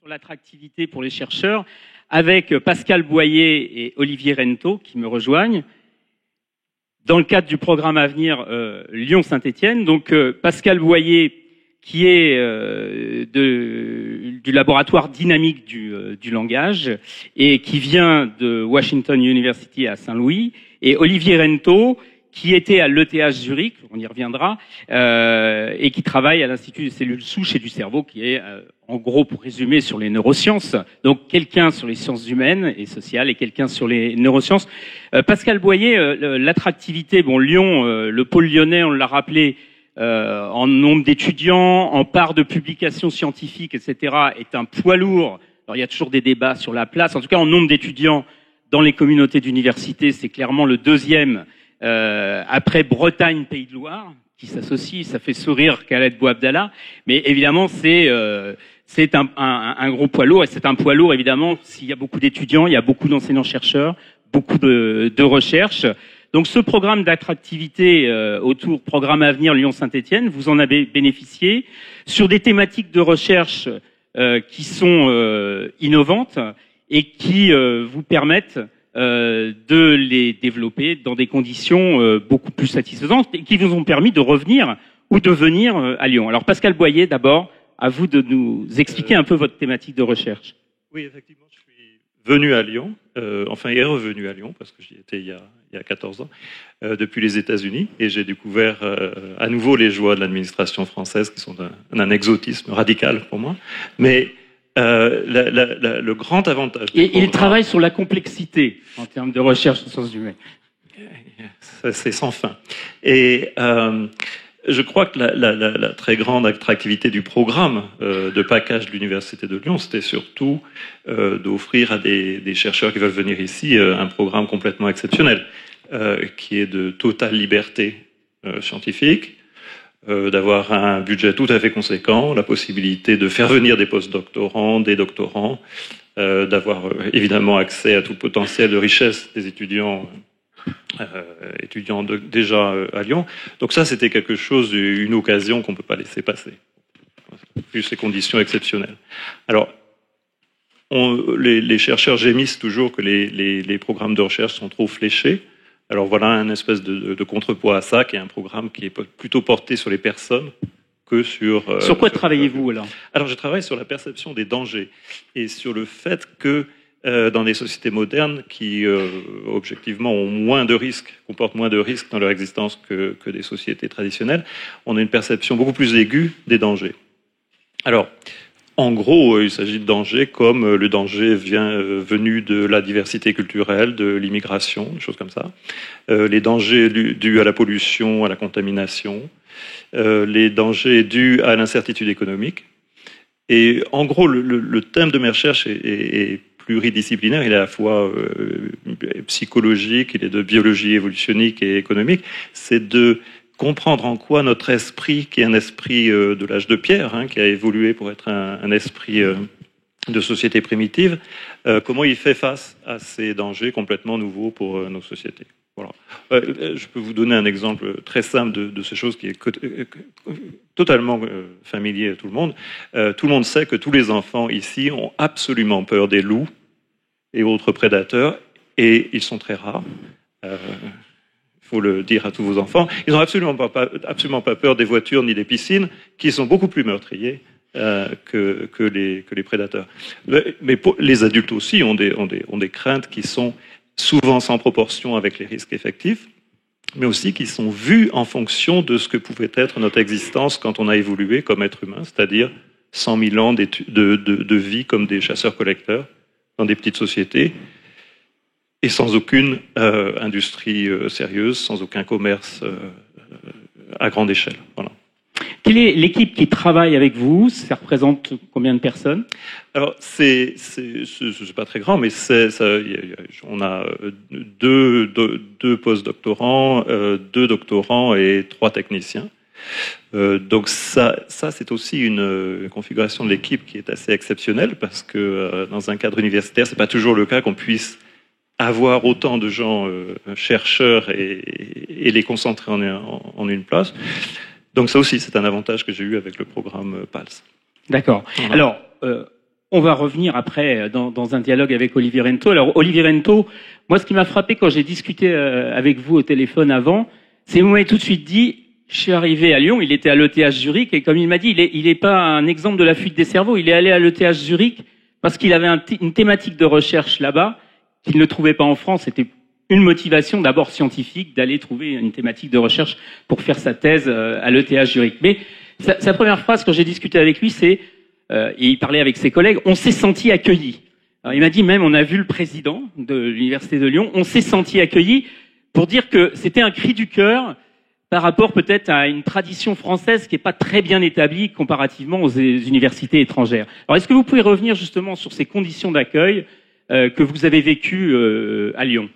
sur l'attractivité pour les chercheurs avec Pascal Boyer et Olivier Rento qui me rejoignent dans le cadre du programme à venir Lyon-Saint-Étienne. Donc Pascal Boyer qui est du laboratoire dynamique du langage et qui vient de Washington University à Saint-Louis, et Olivier Rento qui était à l'ETH Zurich, on y reviendra, et qui travaille à l'Institut des cellules souches et du cerveau, qui est, en gros, pour résumer, sur les neurosciences. Donc, quelqu'un sur les sciences humaines et sociales et quelqu'un sur les neurosciences. Pascal Boyer, l'attractivité, bon, Lyon, le pôle lyonnais, on l'a rappelé, en nombre d'étudiants, en part de publications scientifiques, etc., est un poids lourd. Alors, il y a toujours des débats sur la place. En tout cas, en nombre d'étudiants dans les communautés d'université, c'est clairement le deuxième après Bretagne, Pays de Loire, qui s'associe, ça fait sourire Khaled Bouabdallah, mais évidemment c'est un gros poids lourd, et c'est un poids lourd évidemment s'il y a beaucoup d'étudiants, il y a beaucoup d'enseignants-chercheurs, beaucoup de recherche. Donc ce programme d'attractivité autour programme à venir Lyon-Saint-Étienne, vous en avez bénéficié sur des thématiques de recherche qui sont innovantes et qui vous permettent de les développer dans des conditions beaucoup plus satisfaisantes et qui vous ont permis de revenir ou de venir à Lyon. Alors Pascal Boyer, d'abord, à vous de nous expliquer un peu votre thématique de recherche. Oui, effectivement, je suis venu à Lyon, enfin est revenu à Lyon, parce que j'y étais il y a 14 ans, depuis les États-Unis, et j'ai découvert à nouveau les joies de l'administration française, qui sont un exotisme radical pour moi, mais le grand avantage... Et il travaille sur la complexité en termes de recherche en sciences humaines. C'est sans fin. Et je crois que la très grande attractivité du programme de package de l'Université de Lyon, c'était surtout d'offrir à des chercheurs qui veulent venir ici un programme complètement exceptionnel, qui est de totale liberté scientifique, d'avoir un budget tout à fait conséquent, la possibilité de faire venir des post-doctorants, des doctorants, d'avoir évidemment accès à tout le potentiel de richesse des étudiants déjà à Lyon. Donc ça, c'était quelque chose, une occasion qu'on ne peut pas laisser passer, vu ces conditions exceptionnelles. Alors, les chercheurs gémissent toujours que les programmes de recherche sont trop fléchés. Alors voilà un espèce de contrepoids à ça, qui est un programme qui est plutôt porté sur les personnes que sur... Sur quoi travaillez-vous alors ? Alors je travaille sur la perception des dangers et sur le fait que dans des sociétés modernes qui objectivement ont moins de risques, comportent moins de risques dans leur existence que des sociétés traditionnelles, on a une perception beaucoup plus aiguë des dangers. Alors, en gros, il s'agit de dangers comme le danger venu de la diversité culturelle, de l'immigration, des choses comme ça. Les dangers dus à la pollution, à la contamination. Les dangers dus à l'incertitude économique. Et en gros, le thème de mes recherches est pluridisciplinaire. Il est à la fois psychologique, il est de biologie évolutionniste et économique. C'est de comprendre en quoi notre esprit, qui est un esprit de l'âge de pierre, qui a évolué pour être un esprit de société primitive, comment il fait face à ces dangers complètement nouveaux pour nos sociétés. Voilà. Je peux vous donner un exemple très simple de ces choses qui est totalement familier à tout le monde. Tout le monde sait que tous les enfants ici ont absolument peur des loups et autres prédateurs, et ils sont très rares. Faut le dire à tous vos enfants, ils n'ont absolument pas peur des voitures ni des piscines, qui sont beaucoup plus meurtriers que les prédateurs. Mais les adultes aussi ont des craintes qui sont souvent sans proportion avec les risques effectifs, mais aussi qui sont vues en fonction de ce que pouvait être notre existence quand on a évolué comme être humain, c'est-à-dire 100 000 ans de vie comme des chasseurs-collecteurs dans des petites sociétés, et sans aucune industrie sérieuse, sans aucun commerce à grande échelle. Voilà. Quelle est l'équipe qui travaille avec vous ? Ça représente combien de personnes ? Alors, c'est pas très grand, mais on a deux post-doctorants, 2 doctorants et 3 techniciens. Donc ça c'est aussi une configuration de l'équipe qui est assez exceptionnelle, parce que dans un cadre universitaire, c'est pas toujours le cas qu'on puisse avoir autant de gens chercheurs et les concentrer en une place. Donc ça aussi, c'est un avantage que j'ai eu avec le programme PALS. D'accord. Voilà. Alors, On va revenir après dans un dialogue avec Olivier Rento. Alors Olivier Rento, moi ce qui m'a frappé quand j'ai discuté avec vous au téléphone avant, c'est que vous m'avez tout de suite dit, je suis arrivé à Lyon, il était à l'ETH Zurich, et comme il m'a dit, il est pas un exemple de la fuite des cerveaux, il est allé à l'ETH Zurich parce qu'il avait une thématique de recherche là-bas qu'il ne trouvait pas en France. C'était une motivation d'abord scientifique d'aller trouver une thématique de recherche pour faire sa thèse à l'ETH Zurich. Mais sa première phrase quand j'ai discuté avec lui, c'est et il parlait avec ses collègues, on s'est senti accueillis. Alors il m'a dit même, on a vu le président de l'université de Lyon, on s'est senti accueillis pour dire que c'était un cri du cœur par rapport peut-être à une tradition française qui n'est pas très bien établie comparativement aux universités étrangères. Alors est-ce que vous pouvez revenir justement sur ces conditions d'accueil que vous avez vécues à Lyon?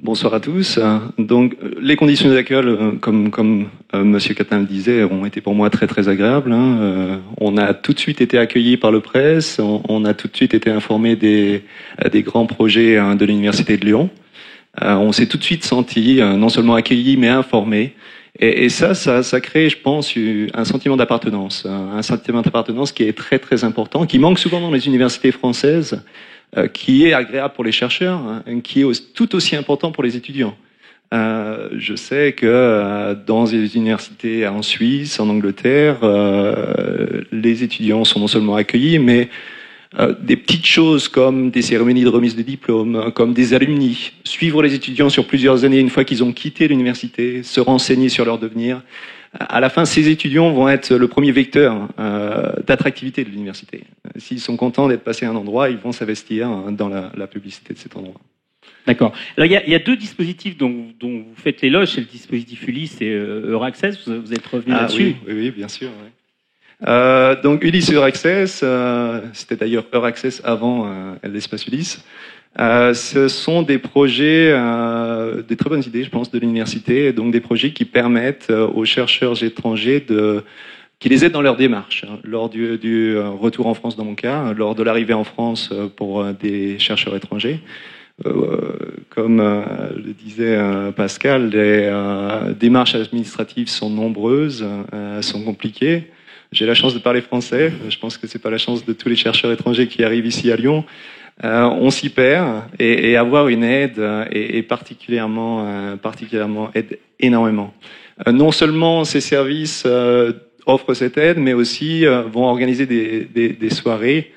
Bonsoir à tous. Donc, les conditions d'accueil, comme Monsieur Catin le disait, ont été pour moi très très agréables. On a tout de suite été accueillis par le presse, on a tout de suite été informés des grands projets de l'université de Lyon. On s'est tout de suite senti non seulement accueillis mais informés. Et ça crée, je pense, un sentiment d'appartenance, qui est très très important, qui manque souvent dans les universités françaises. Qui est agréable pour les chercheurs, qui est tout aussi important pour les étudiants. Je sais que dans les universités en Suisse, en Angleterre, les étudiants sont non seulement accueillis, mais des petites choses comme des cérémonies de remise de diplômes, comme des alumni, suivre les étudiants sur plusieurs années une fois qu'ils ont quitté l'université, se renseigner sur leur devenir. À la fin, ces étudiants vont être le premier vecteur d'attractivité de l'université. S'ils sont contents d'être passés à un endroit, ils vont s'investir dans la publicité de cet endroit. D'accord. Alors il y a deux dispositifs dont vous faites l'éloge, c'est le dispositif Ulysse et Euraccess. Vous êtes revenu là-dessus. Oui, bien sûr. Oui. Donc Ulysse et Euraccess, c'était d'ailleurs Euraccess avant l'espace Ulysse. Ce sont des projets, des très bonnes idées, je pense, de l'université, donc des projets qui permettent aux chercheurs étrangers qui les aident dans leur démarche, lors du retour en France dans mon cas, lors de l'arrivée en France pour des chercheurs étrangers. Comme le disait Pascal, les démarches administratives sont nombreuses, sont compliquées. J'ai la chance de parler français. Je pense que c'est pas la chance de tous les chercheurs étrangers qui arrivent ici à Lyon. On s'y perd et avoir une aide est particulièrement aide énormément. Non seulement ces services offrent cette aide, mais aussi vont organiser des soirées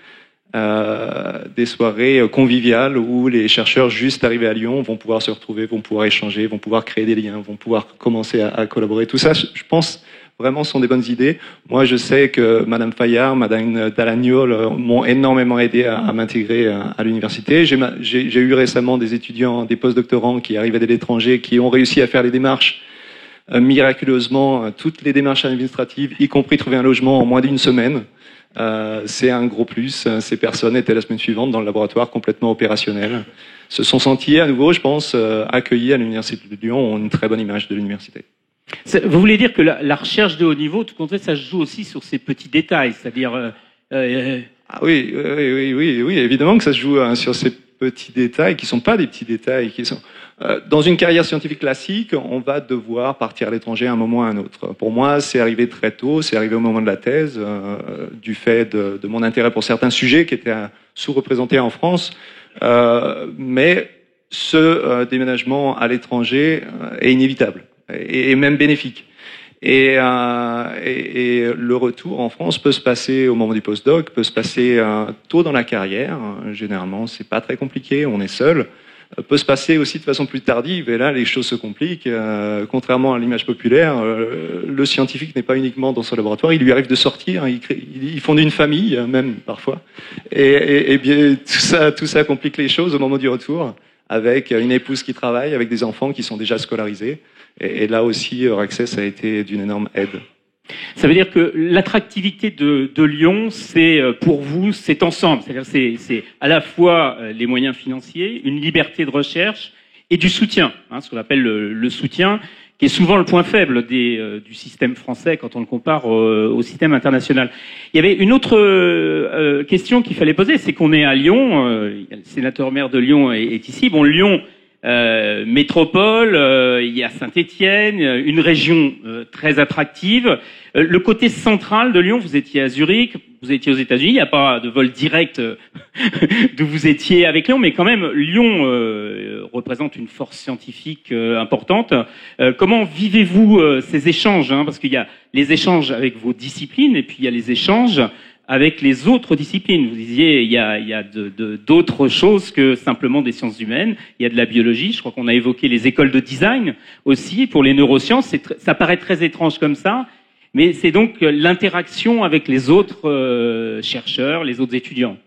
conviviales où les chercheurs juste arrivés à Lyon vont pouvoir se retrouver, vont pouvoir échanger, vont pouvoir créer des liens, vont pouvoir commencer à collaborer. Tout ça, je pense, vraiment sont des bonnes idées. Moi, je sais que Madame Fayard, Madame Dalagnol m'ont énormément aidé à m'intégrer à l'université. J'ai eu récemment des étudiants, des post-doctorants qui arrivaient de l'étranger, qui ont réussi à faire les démarches miraculeusement, toutes les démarches administratives, y compris trouver un logement en moins d'une semaine. C'est un gros plus. Ces personnes étaient la semaine suivante dans le laboratoire complètement opérationnel. Se sont sentis à nouveau, je pense, accueillis à l'université de Lyon, ont une très bonne image de l'université. Vous voulez dire que la recherche de haut niveau, tout compte fait, ça se joue aussi sur ces petits détails, c'est-à-dire... Oui, évidemment que ça se joue sur ces petits détails qui sont pas des petits détails, qui sont... Dans une carrière scientifique classique, on va devoir partir à l'étranger à un moment ou à un autre. Pour moi, c'est arrivé très tôt, c'est arrivé au moment de la thèse, du fait de mon intérêt pour certains sujets qui étaient sous-représentés en France. Mais ce déménagement à l'étranger est inévitable et même bénéfique. Et le retour en France peut se passer au moment du postdoc, peut se passer tôt dans la carrière. Généralement, c'est pas très compliqué, on est seul. Peut se passer aussi de façon plus tardive, et là, les choses se compliquent. Contrairement à l'image populaire, le scientifique n'est pas uniquement dans son laboratoire, il lui arrive de sortir, il fonde une famille, même parfois. Et bien, tout ça complique les choses au moment du retour, avec une épouse qui travaille, avec des enfants qui sont déjà scolarisés. Et là aussi, Euraccess a été d'une énorme aide. Ça veut dire que l'attractivité de Lyon, c'est pour vous, c'est ensemble. C'est-à-dire c'est à la fois les moyens financiers, une liberté de recherche et du soutien, ce qu'on appelle le soutien, qui est souvent le point faible du système français quand on le compare au système international. Il y avait une autre question qu'il fallait poser, c'est qu'on est à Lyon, le sénateur maire de Lyon est ici. Bon, Lyon métropole, il y a Saint-Étienne, une région très attractive. Le côté central de Lyon, vous étiez à Zurich, vous étiez aux États-Unis, il n'y a pas de vol direct d'où vous étiez avec Lyon, mais quand même, Lyon représente une force scientifique importante. Comment vivez-vous ces échanges, hein, parce qu'il y a les échanges avec vos disciplines et puis il y a les échanges avec les autres disciplines. Vous disiez, il y a d'autres choses que simplement des sciences humaines. Il y a de la biologie. Je crois qu'on a évoqué les écoles de design aussi pour les neurosciences. Ça paraît très étrange comme ça, mais c'est donc l'interaction avec les autres chercheurs, les autres étudiants.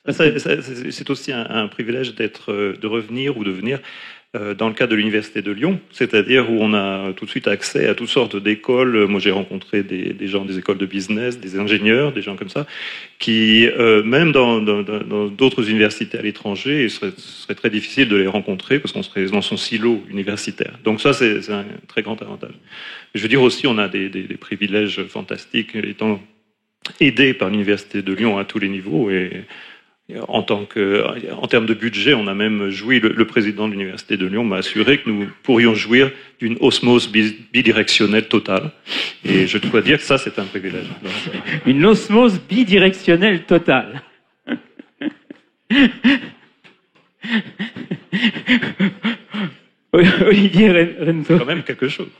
C'est aussi un privilège de revenir ou de venir dans le cadre de l'Université de Lyon, c'est-à-dire où on a tout de suite accès à toutes sortes d'écoles. Moi, j'ai rencontré des gens des écoles de business, des ingénieurs, des gens comme ça, qui, même dans d'autres universités à l'étranger, il serait très difficile de les rencontrer parce qu'on serait dans son silo universitaire. Donc ça, c'est un très grand avantage. Je veux dire aussi, on a des privilèges fantastiques étant aidés par l'Université de Lyon à tous les niveaux et en termes de budget, on a même joui, le président de l'Université de Lyon m'a assuré que nous pourrions jouir d'une osmose bidirectionnelle totale. Et je dois dire que ça, c'est un privilège. Une osmose bidirectionnelle totale. Olivier Rento. C'est quand même quelque chose.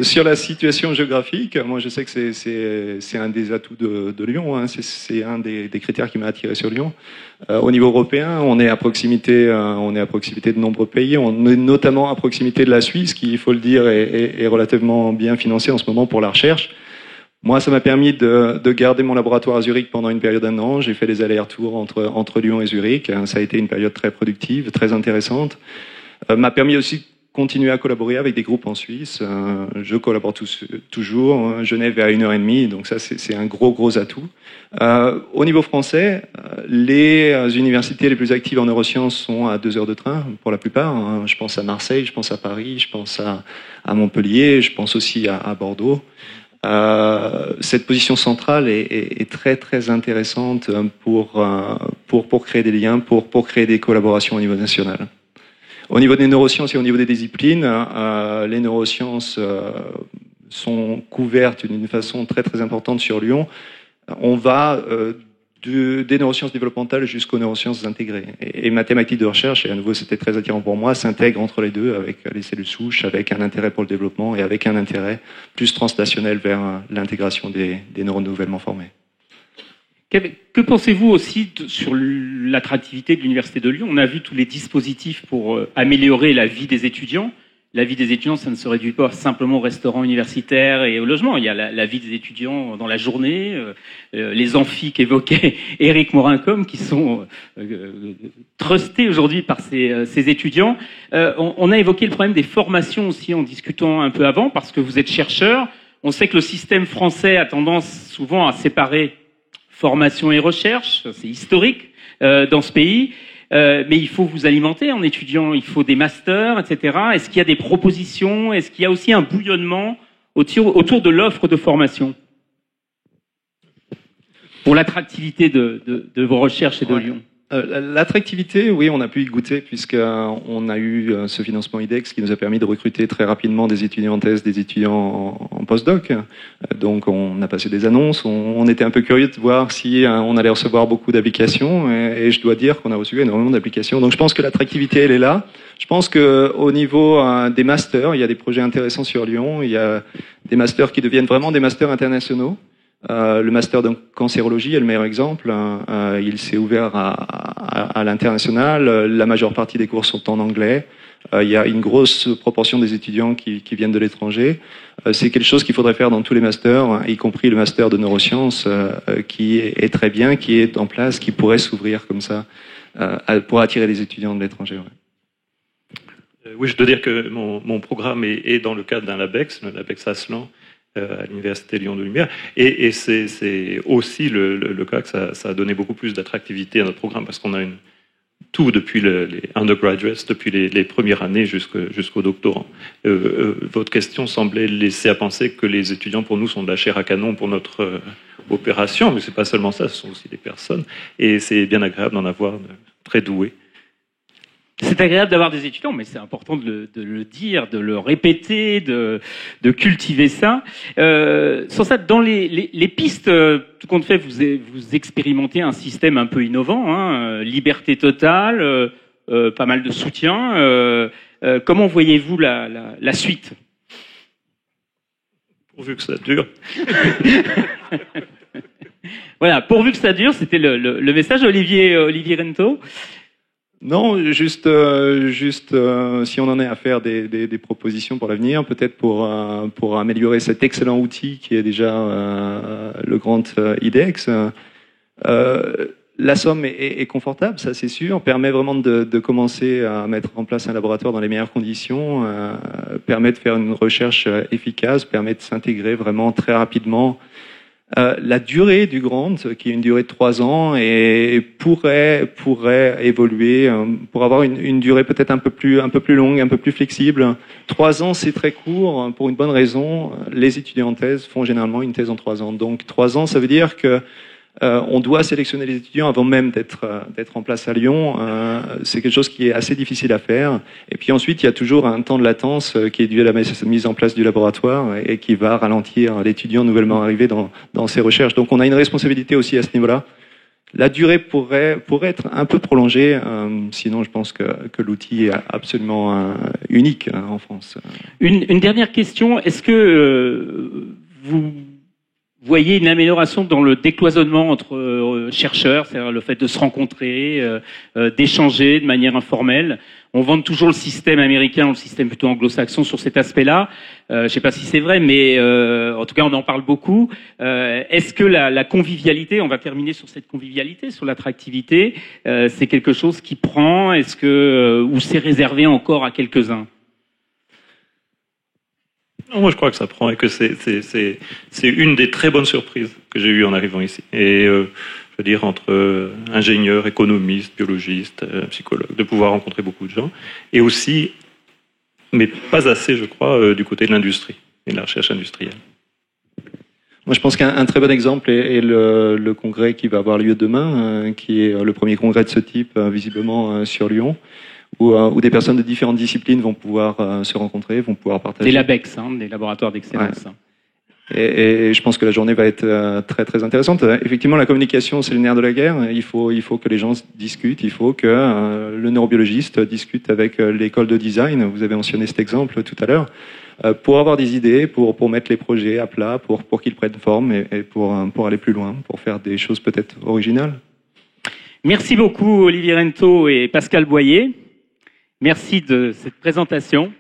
Sur la situation géographique, moi je sais que c'est un des atouts de Lyon, hein. C'est un des critères qui m'a attiré sur Lyon. Au niveau européen, on est à proximité de nombreux pays, on est notamment à proximité de la Suisse, qui, il faut le dire, est relativement bien financée en ce moment pour la recherche. Moi, ça m'a permis de garder mon laboratoire à Zurich pendant une période d'un an. J'ai fait des allers-retours entre Lyon et Zurich. Ça a été une période très productive, très intéressante. M'a permis aussi continuer à collaborer avec des groupes en Suisse. Je collabore toujours. Genève est à 1h30, donc ça c'est un gros atout. Au niveau français, les universités les plus actives en neurosciences sont à 2 heures de train pour la plupart. Je pense à Marseille, je pense à Paris, je pense à Montpellier, je pense aussi à Bordeaux. Cette position centrale est très intéressante pour créer des liens, pour créer des collaborations au niveau national. Au niveau des neurosciences et au niveau des disciplines, les neurosciences sont couvertes d'une façon très importante sur Lyon. On va des neurosciences développementales jusqu'aux neurosciences intégrées. Et ma thématique de recherche, et à nouveau c'était très attirant pour moi, s'intègre entre les deux avec les cellules souches, avec un intérêt pour le développement et avec un intérêt plus translationnel vers l'intégration des neurones nouvellement formés. Que pensez-vous aussi sur l'attractivité de l'Université de Lyon? On a vu tous les dispositifs pour améliorer la vie des étudiants. La vie des étudiants, ça ne se réduit pas simplement au restaurant universitaire et au logement. Il y a la vie des étudiants dans la journée, les amphis qu'évoquait Éric Morin-Comme, qui sont trustés aujourd'hui par ces étudiants. On a évoqué le problème des formations aussi en discutant un peu avant, parce que vous êtes chercheur. On sait que le système français a tendance souvent à séparer formation et recherche, c'est historique dans ce pays, mais il faut vous alimenter en étudiant, il faut des masters, etc. Est-ce qu'il y a des propositions? Est-ce qu'il y a aussi un bouillonnement autour de l'offre de formation pour l'attractivité de vos recherches et de Lyon? L'attractivité, oui, on a pu y goûter puisqu'on a eu ce financement IDEX qui nous a permis de recruter très rapidement des étudiants en thèse, des étudiants en postdoc. Donc on a passé des annonces, on était un peu curieux de voir si on allait recevoir beaucoup d'applications et je dois dire qu'on a reçu énormément d'applications. Donc je pense que l'attractivité, elle est là. Je pense qu'au niveau des masters, il y a des projets intéressants sur Lyon. Il y a des masters qui deviennent vraiment des masters internationaux. Le master de cancérologie est le meilleur exemple. Il s'est ouvert à l'international. La majeure partie des cours sont en anglais. Il y a une grosse proportion des étudiants qui viennent de l'étranger. C'est quelque chose qu'il faudrait faire dans tous les masters, y compris le master de neurosciences, qui est très bien, qui est en place, qui pourrait s'ouvrir comme ça pour attirer des étudiants de l'étranger. Ouais. Oui, je dois dire que mon programme est dans le cadre d'un LABEX, le LABEX Aslan, à l'Université Lyon de Lumière. Et c'est aussi le cas que ça a donné beaucoup plus d'attractivité à notre programme, parce qu'on a tout depuis les undergraduates, depuis les premières années jusqu'aux doctorants. Votre question semblait laisser à penser que les étudiants, pour nous, sont de la chair à canon pour notre opération, mais c'est pas seulement ça, ce sont aussi des personnes. Et c'est bien agréable d'en avoir très doués. C'est agréable d'avoir des étudiants, mais c'est important de le dire, de le répéter, de cultiver ça. Sur ça, dans les pistes, tout compte fait, vous expérimentez un système un peu innovant, hein, liberté totale, pas mal de soutien. Comment voyez-vous la suite? Pourvu que ça dure. Voilà, pourvu que ça dure, c'était le message. Olivier Rento. Non, juste si on en est à faire des propositions pour l'avenir, peut-être pour améliorer cet excellent outil qui est déjà le grand IDEX. La somme est confortable, ça c'est sûr, permet vraiment de commencer à mettre en place un laboratoire dans les meilleures conditions, permet de faire une recherche efficace, permet de s'intégrer vraiment très rapidement. La durée du grant, qui est une durée de 3 ans, et pourrait évoluer pour avoir une durée peut-être un peu plus longue, un peu plus flexible. 3 ans, c'est très court pour une bonne raison. Les étudiants en thèse font généralement une thèse en 3 ans. Donc 3 ans, ça veut dire que on doit sélectionner les étudiants avant même d'être en place à Lyon. C'est quelque chose qui est assez difficile à faire. Et puis ensuite, il y a toujours un temps de latence qui est dû à la mise en place du laboratoire et qui va ralentir l'étudiant nouvellement arrivé dans ses recherches. Donc on a une responsabilité aussi à ce niveau-là. La durée pourrait être un peu prolongée, sinon je pense que l'outil est absolument unique en France. Une dernière question, est-ce que vous voyez une amélioration dans le décloisonnement entre chercheurs, c'est-à-dire le fait de se rencontrer, d'échanger de manière informelle? On vante toujours le système américain, le système plutôt anglo-saxon sur cet aspect-là. Je ne sais pas si c'est vrai, mais en tout cas, on en parle beaucoup. Est-ce que la convivialité, on va terminer sur cette convivialité, sur l'attractivité, c'est quelque chose qui prend? Est-ce que ou c'est réservé encore à quelques-uns? Non, moi je crois que ça prend et que c'est une des très bonnes surprises que j'ai eues en arrivant ici. Et je veux dire, entre ingénieurs, économistes, biologistes, psychologues, de pouvoir rencontrer beaucoup de gens. Et aussi, mais pas assez, je crois, du côté de l'industrie et de la recherche industrielle. Moi, je pense qu'un très bon exemple est le congrès qui va avoir lieu demain, qui est le premier congrès de ce type, visiblement, sur Lyon, où des personnes de différentes disciplines vont pouvoir se rencontrer, vont pouvoir partager. Des LabEx, des laboratoires d'excellence. Ouais. Et je pense que la journée va être très très intéressante. Effectivement, la communication, c'est le nerf de la guerre. Il faut que les gens discutent. Il faut que le neurobiologiste discute avec l'école de design. Vous avez mentionné cet exemple tout à l'heure. Pour avoir des idées, pour mettre les projets à plat, pour qu'ils prennent forme et pour aller plus loin, pour faire des choses peut-être originales. Merci beaucoup Olivier Rento et Pascal Boyer. Merci de cette présentation.